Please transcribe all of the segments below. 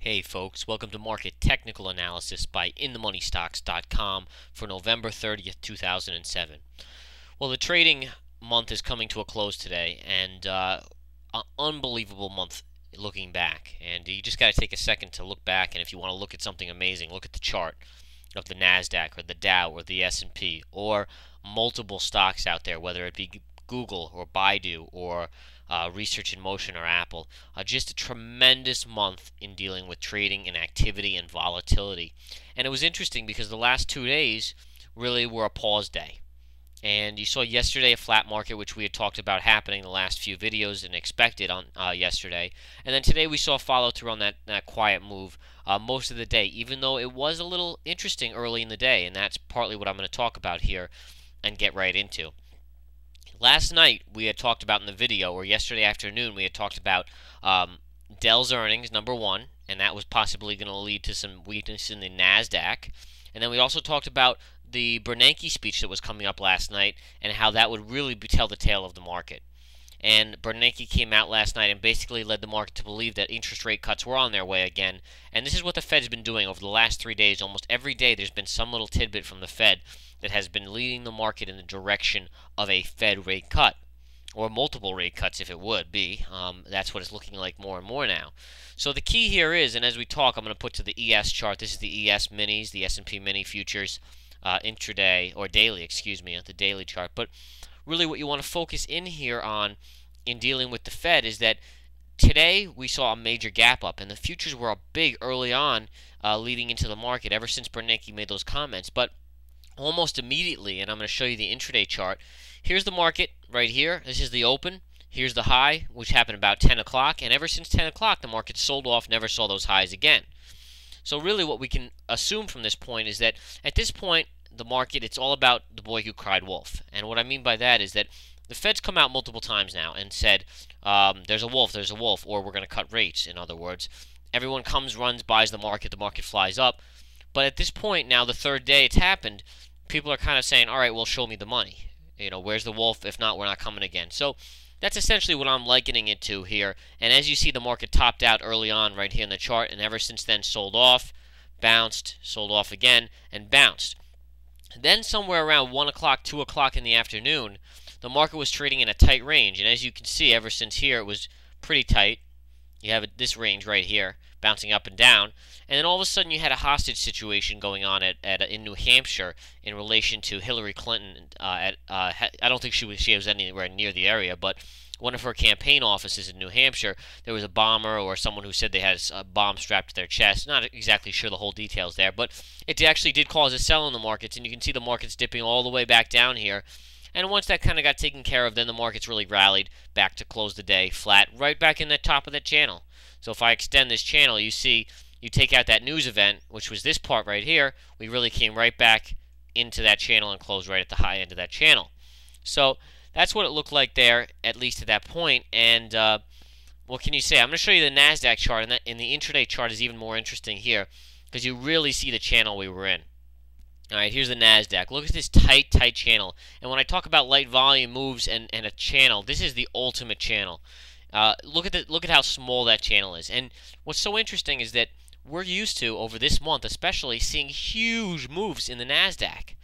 Hey folks, welcome to Market Technical Analysis by InTheMoneyStocks.com for November 30th, 2007. Well, the trading month is coming to a close today, and an unbelievable month looking back. And you just got to take a second to look back, and if you want to look at something amazing, look at the chart of the NASDAQ or the Dow or the S&P or multiple stocks out there, whether it be Google or Baidu or Research in Motion or Apple. Just a tremendous month in dealing with trading and activity and volatility. And it was interesting because the last 2 days really were a pause day. And you saw yesterday a flat market, which we had talked about happening in the last few videos and expected on yesterday. And then today we saw follow through on that quiet move most of the day, even though it was a little interesting early in the day. And that's partly what I'm going to talk about here and get right into. Last night we had talked about in the video, or yesterday afternoon we had talked about Dell's earnings, number one, and that was possibly going to lead to some weakness in the NASDAQ. And then we also talked about the Bernanke speech that was coming up last night and how that would really tell the tale of the market. And Bernanke came out last night and basically led the market to believe that interest rate cuts were on their way again. And this is what the Fed's been doing over the last 3 days. Almost every day there's been some little tidbit from the Fed that has been leading the market in the direction of a Fed rate cut, or multiple rate cuts if it would be. That's what it's looking like more and more now. So the key here is, and as we talk, I'm going to put to the ES chart. This is the ES minis, the S&P mini futures, intraday, or daily, excuse me, the daily chart. But really what you want to focus in here on in dealing with the Fed is that today we saw a major gap up, and the futures were up big early on leading into the market ever since Bernanke made those comments. But almost immediately, and I'm going to show you the intraday chart, here's the market right here. This is the open. Here's the high, which happened about 10 o'clock, and ever since 10 o'clock the market sold off, never saw those highs again. So really what we can assume from this point is that at this point the market, it's all about the boy who cried wolf. And what I mean by that is that the Fed's come out multiple times now and said, there's a wolf, or we're going to cut rates. In other words, everyone comes, runs, buys the market flies up. But at this point now, the third day it's happened, people are kind of saying, all right, well, show me the money. Where's the wolf? If not, we're not coming again. So that's essentially what I'm likening it to here. And as you see, the market topped out early on right here in the chart, and ever since then sold off, bounced, sold off again, and bounced. Then somewhere around 1 o'clock, 2 o'clock in the afternoon, the market was trading in a tight range. And as you can see, ever since here, it was pretty tight. You have this range right here, bouncing up and down. And then all of a sudden you had a hostage situation going on in New Hampshire in relation to Hillary Clinton. I don't think she was anywhere near the area, but one of her campaign offices in New Hampshire, there was a bomber or someone who said they had a bomb strapped to their chest. Not exactly sure the whole details there, but it actually did cause a sell in the markets, and you can see the markets dipping all the way back down here. And once that kind of got taken care of, then the markets really rallied back to close the day flat, right back in the top of that channel. So if I extend this channel, you see, you take out that news event, which was this part right here, we really came right back into that channel and closed right at the high end of that channel. So that's what it looked like there, at least at that point. And what can you say? I'm going to show you the NASDAQ chart, and the intraday chart is even more interesting here because you really see the channel we were in. All right, here's the NASDAQ. Look at this tight channel. And when I talk about light volume moves and a channel, this is the ultimate channel. Look at how small that channel is. And what's so interesting is that we're used to, over this month especially, seeing huge moves in the NASDAQ.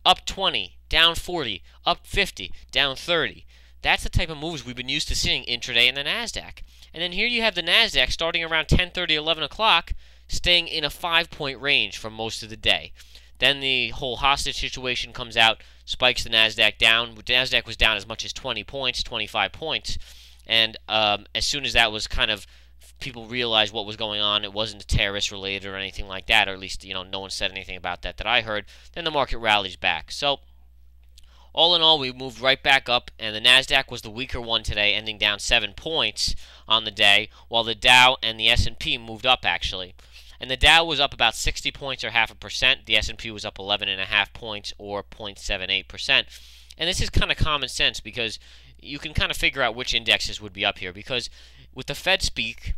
Up 20, down 40, up 50, down 30. That's the type of moves we've been used to seeing intraday in the NASDAQ. And then here you have the NASDAQ starting around 10:30, 11 o'clock, staying in a 5-point range for most of the day. Then the whole hostage situation comes out, spikes the NASDAQ down. The NASDAQ was down as much as 20 points, 25 points. And as soon as that was kind of, people realized what was going on, it wasn't terrorist related or anything like that, or at least, no one said anything about that I heard, then the market rallies back. So all in all, we moved right back up, and the NASDAQ was the weaker one today, ending down 7 points on the day, while the Dow and the S&P moved up, actually. And the Dow was up about 60 points or 0.5%. The S&P was up 11.5 points or 0.78%. And this is kind of common sense because you can kind of figure out which indexes would be up here. Because with the Fed speak,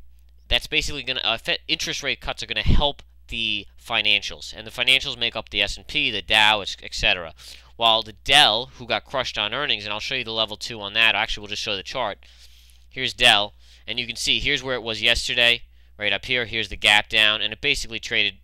that's basically going to interest rate cuts are going to help the financials, and the financials make up the S&P, the Dow, etc. While the Dell, who got crushed on earnings, and I'll show you the level 2 on that. Actually, we'll just show the chart. Here's Dell, and you can see here's where it was yesterday, right up here. Here's the gap down, and it basically traded,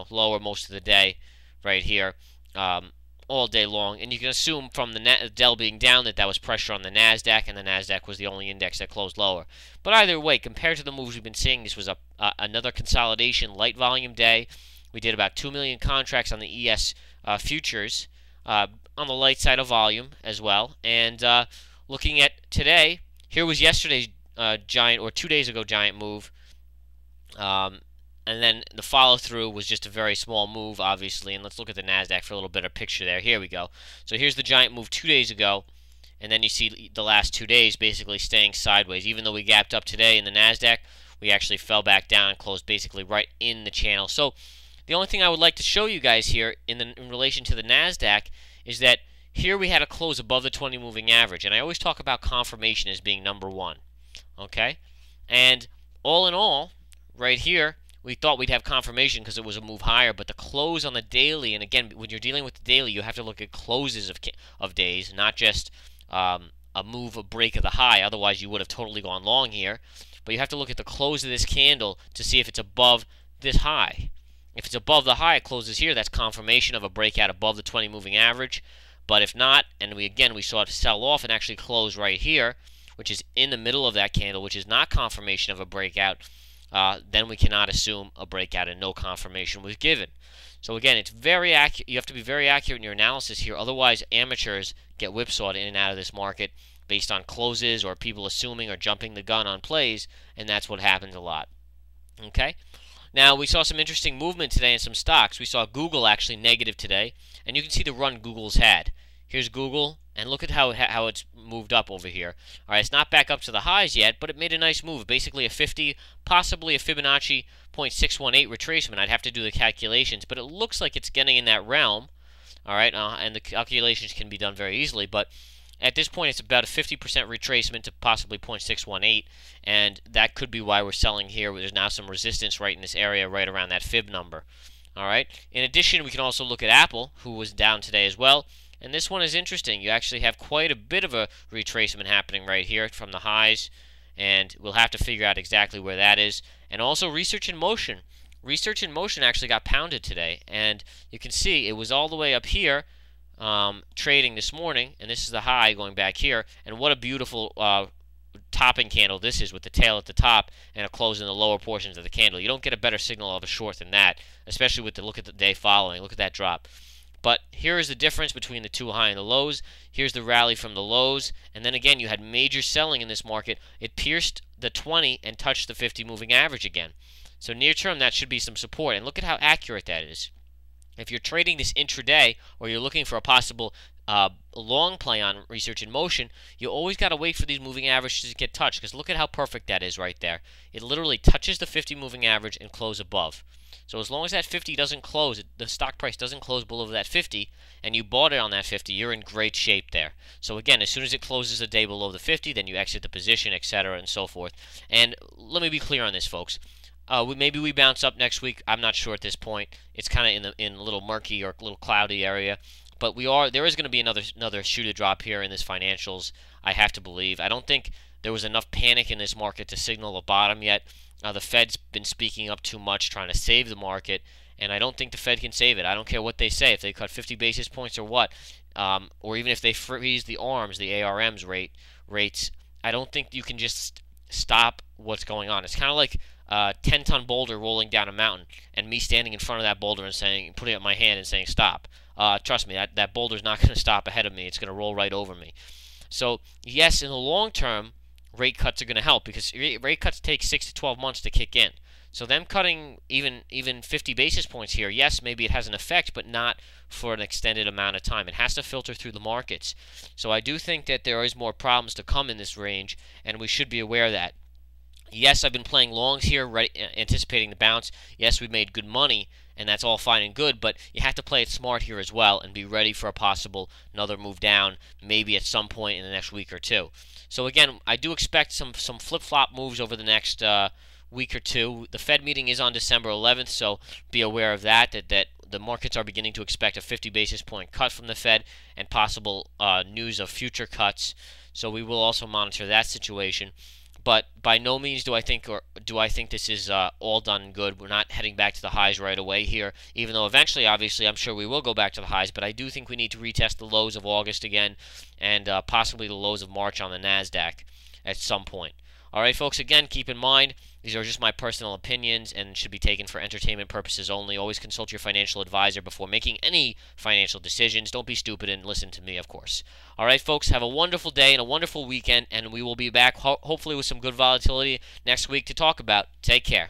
lower most of the day, right here, all day long. And you can assume from the Dell being down that was pressure on the Nasdaq, and the Nasdaq was the only index that closed lower. But either way, compared to the moves we've been seeing, this was another consolidation, light volume day. We did about 2 million contracts on the ES futures, on the light side of volume as well. And looking at today, here was yesterday's giant, or 2 days ago, giant move. And then the follow-through was just a very small move, obviously. And let's look at the Nasdaq for a little better picture there. Here we go. So here's the giant move 2 days ago. And then you see the last 2 days basically staying sideways. Even though we gapped up today in the Nasdaq, we actually fell back down and closed basically right in the channel. So the only thing I would like to show you guys here in relation to the Nasdaq is that here we had a close above the 20 moving average. And I always talk about confirmation as being number one. Okay? And all in all, right here, we thought we'd have confirmation because it was a move higher, but the close on the daily, and again, when you're dealing with the daily, you have to look at closes of days, not just a move, a break of the high. Otherwise, you would have totally gone long here. But you have to look at the close of this candle to see if it's above this high. If it's above the high, it closes here. That's confirmation of a breakout above the 20 moving average. But if not, and we saw it sell off and actually close right here, which is in the middle of that candle, which is not confirmation of a breakout, then we cannot assume a breakout, and no confirmation was given. So again, it's very accurate. You have to be very accurate in your analysis here. Otherwise, amateurs get whipsawed in and out of this market based on closes or people assuming or jumping the gun on plays, and that's what happens a lot. Okay? Now, we saw some interesting movement today in some stocks. We saw Google actually negative today, and you can see the run Google's had. Here's Google, and look at how it's moved up over here. All right, it's not back up to the highs yet, but it made a nice move. Basically a 50, possibly a Fibonacci 0.618 retracement. I'd have to do the calculations, but it looks like it's getting in that realm. All right, and the calculations can be done very easily, but at this point, it's about a 50% retracement to possibly 0.618, and that could be why we're selling here. There's now some resistance right in this area, right around that fib number. All right. In addition, we can also look at Apple, who was down today as well. And this one is interesting. You actually have quite a bit of a retracement happening right here from the highs, and we'll have to figure out exactly where that is. And also Research in Motion. Research in Motion actually got pounded today, and you can see it was all the way up here trading this morning, and this is the high going back here. And what a beautiful topping candle this is, with the tail at the top and a close in the lower portions of the candle. You don't get a better signal of a short than that, especially with the look at the day following. Look at that drop. But here is the difference between the two high and the lows. Here's the rally from the lows. And then again, you had major selling in this market. It pierced the 20 and touched the 50 moving average again. So near term, that should be some support. And look at how accurate that is. If you're trading this intraday, or you're looking for a possible long play on Research in Motion, you always got to wait for these moving averages to get touched. Because look at how perfect that is right there. It literally touches the 50 moving average and close above. So as long as that 50 doesn't close, the stock price doesn't close below that 50, and you bought it on that 50, you're in great shape there. So again, as soon as it closes a day below the 50, then you exit the position, etc., and so forth. And let me be clear on this, folks. Maybe we bounce up next week. I'm not sure at this point. It's kind of in a little murky or a little cloudy area. But there is going to be another shoe to drop here in this financials, I have to believe. I don't think there was enough panic in this market to signal a bottom yet. The Fed's been speaking up too much, trying to save the market, and I don't think the Fed can save it. I don't care what they say, if they cut 50 basis points or what, or even if they freeze the ARMs, the ARMs rates. I don't think you can just stop what's going on. It's kind of like a 10-ton boulder rolling down a mountain, and me standing in front of that boulder and putting up my hand and saying stop. Trust me, that boulder's not going to stop ahead of me. It's going to roll right over me. So yes, in the long term, rate cuts are going to help, because rate cuts take 6 to 12 months to kick in. So them cutting even 50 basis points here, yes, maybe it has an effect, but not for an extended amount of time. It has to filter through the markets. So I do think that there is more problems to come in this range, and we should be aware of that. Yes, I've been playing longs here, anticipating the bounce. Yes, we've made good money, and that's all fine and good, but you have to play it smart here as well and be ready for a possible another move down, maybe at some point in the next week or two. So again, I do expect some flip-flop moves over the next week or two. The Fed meeting is on December 11th, so be aware of that the markets are beginning to expect a 50 basis point cut from the Fed and possible news of future cuts. So we will also monitor that situation. But by no means do I think this is all done and good. We're not heading back to the highs right away here, even though eventually, obviously, I'm sure we will go back to the highs. But I do think we need to retest the lows of August again, and possibly the lows of March on the Nasdaq at some point. All right, folks. Again, keep in mind these are just my personal opinions and should be taken for entertainment purposes only. Always consult your financial advisor before making any financial decisions. Don't be stupid and listen to me, of course. All right, folks, have a wonderful day and a wonderful weekend, and we will be back hopefully with some good volatility next week to talk about. Take care.